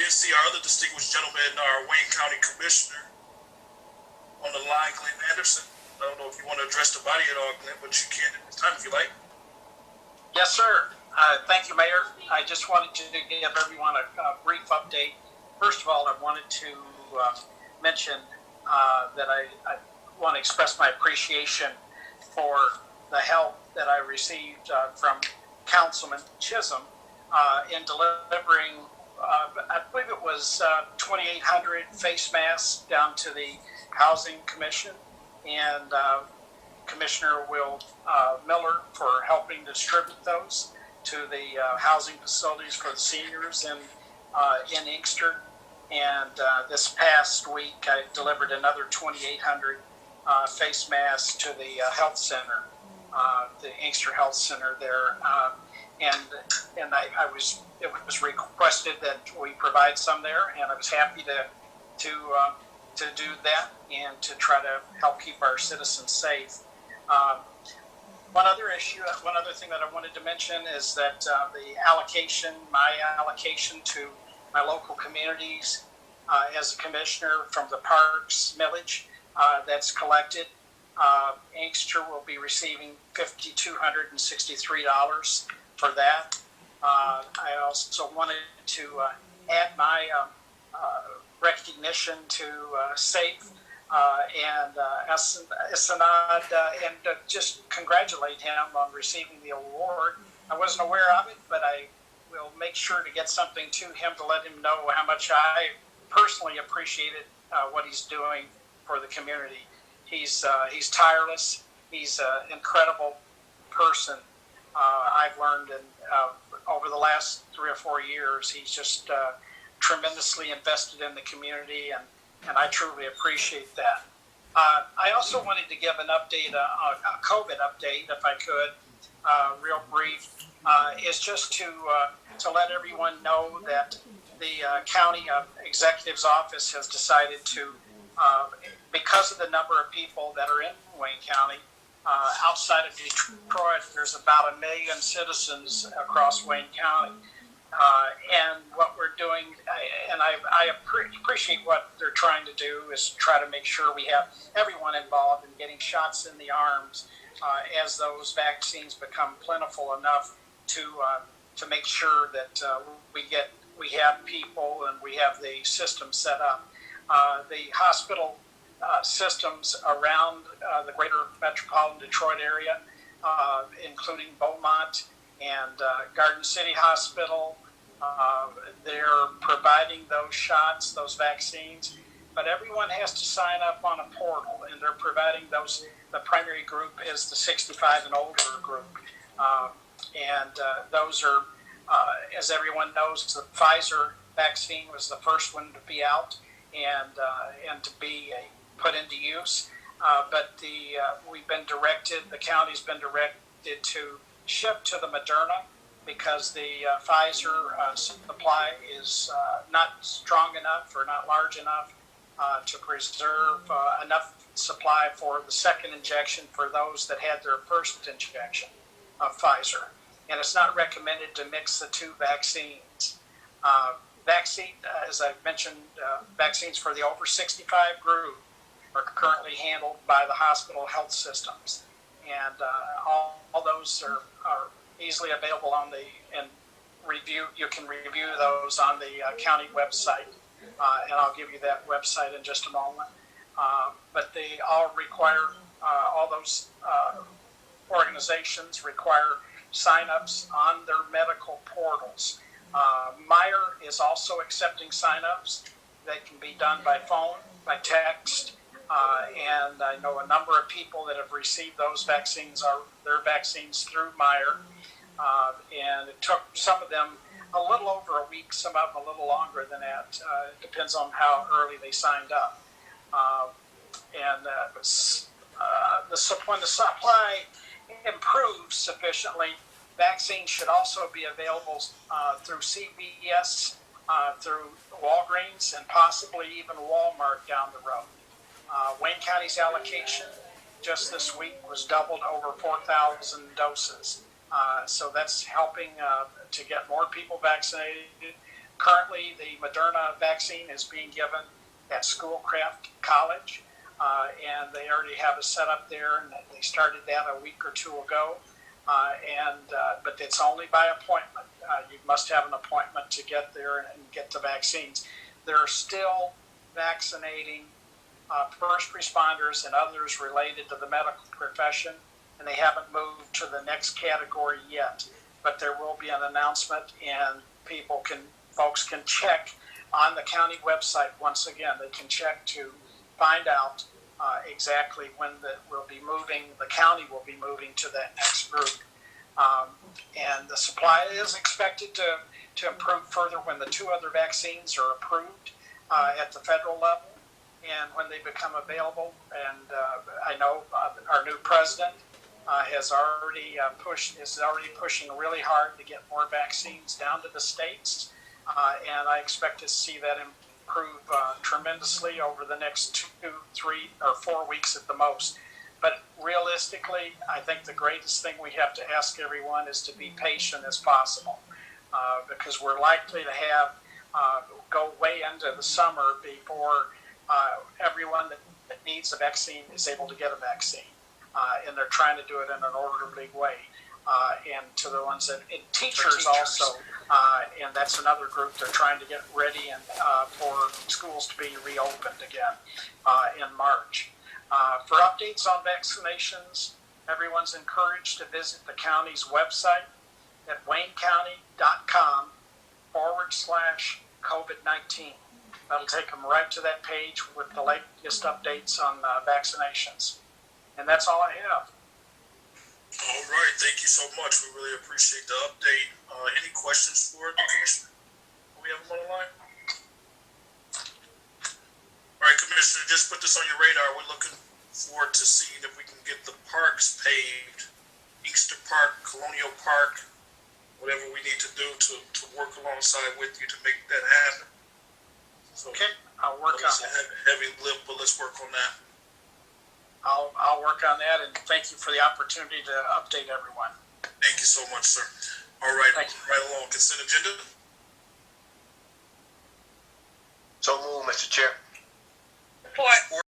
did see our other distinguished gentleman, our Wayne County Commissioner, on the line, Glenn Anderson. I don't know if you want to address the body at all, Glenn, but you can at this time if you like. Yes, sir. Thank you, Mayor. I just wanted to give everyone a brief update. First of all, I wanted to mention that I want to express my appreciation for the help that I received from Councilman Chisholm in delivering, I believe it was 2,800 face masks down to the Housing Commission, and Commissioner Will Miller for helping distribute those to the housing facilities for the seniors in Inkster. And this past week, I delivered another 2,800 face masks to the health center, the Inkster Health Center there. And it was requested that we provide some there, and I was happy to do that and to try to help keep our citizens safe. One other thing that I wanted to mention is that my allocation to my local communities as a commissioner from the parks millage that's collected, Inkster will be receiving $5,263 for that. I also wanted to add my recognition to SAFE and Sanad, and just congratulate him on receiving the award. I wasn't aware of it, but I will make sure to get something to him to let him know how much I personally appreciated what he's doing for the community. He's tireless. He's an incredible person. I've learned over the last 3 or 4 years, he's just tremendously invested in the community, and I truly appreciate that. I also wanted to give an update, a COVID update, if I could, real brief, is just to let everyone know that the county executive's office has decided to, because of the number of people that are in Wayne County, outside of Detroit, there's about 1 million citizens across Wayne County. And what we're doing, and I appreciate what they're trying to do, is try to make sure we have everyone involved in getting shots in the arms as those vaccines become plentiful enough to make sure that we have people and we have the system set up. The hospital systems around the greater metropolitan Detroit area, including Beaumont and Garden City Hospital, they're providing those shots, those vaccines, but everyone has to sign up on a portal, and they're providing those. The primary group is the 65 and older group, and those are, as everyone knows, the Pfizer vaccine was the first one to be out and to be put into use. But we've been directed, the county's been directed to ship to the Moderna because the Pfizer supply is not strong enough or not large enough to preserve enough supply for the second injection for those that had their first injection of Pfizer. And it's not recommended to mix the two vaccines. As I've mentioned, vaccines for the over 65 group are currently handled by the hospital health systems. And all those are easily available you can review those on the county website. And I'll give you that website in just a moment. But they all require, all those organizations require signups on their medical portals. Meyer is also accepting signups that can be done by phone, by text, and I know a number of people that have received those vaccines, their vaccines through Meyer, and it took some of them a little over a week, some of them a little longer than that. It depends on how early they signed up. When the supply improves sufficiently, vaccines should also be available through CVS, through Walgreens, and possibly even Walmart down the road. Wayne County's allocation just this week was doubled, over 4,000 doses. So that's helping to get more people vaccinated. Currently, the Moderna vaccine is being given at Schoolcraft College, and they already have a setup there, and they started that a week or two ago. But it's only by appointment. You must have an appointment to get there and get the vaccines. They're still vaccinating first responders and others related to the medical profession, and they haven't moved to the next category yet. But there will be an announcement, and folks can check on the county website. Once again, they can check to find out exactly when the county will be moving to that next group. And the supply is expected to improve further when the two other vaccines are approved at the federal level and when they become available. And I know our new president is already pushing really hard to get more vaccines down to the states. And I expect to see that improve tremendously over the next 2, 3, or 4 weeks at the most. But realistically, I think the greatest thing we have to ask everyone is to be patient as possible, because we're likely to have go way into the summer before everyone that needs a vaccine is able to get a vaccine, and they're trying to do it in an orderly way. And to the ones that teachers also, and that's another group. They're trying to get ready and for schools to be reopened again in March. For updates on vaccinations, everyone's encouraged to visit the county's website at waynecounty.com/COVID-19. That'll take them right to that page with the latest updates on vaccinations. And that's all I have. All right, thank you so much. We really appreciate the update. Any questions for the Commissioner? Do we have them on the line? All right, Commissioner, just put this on your radar. We're looking forward to seeing if we can get the parks paved, Inkster Park, Colonial Park, whatever we need to do to work alongside with you to make that happen. So, okay, I'll work on it. Heavy lift, but let's work on that. I'll work on that, and thank you for the opportunity to update everyone. Thank you so much, sir. All right, thank you. Right along. Consent agenda. So moved, Mr. Chair. Report.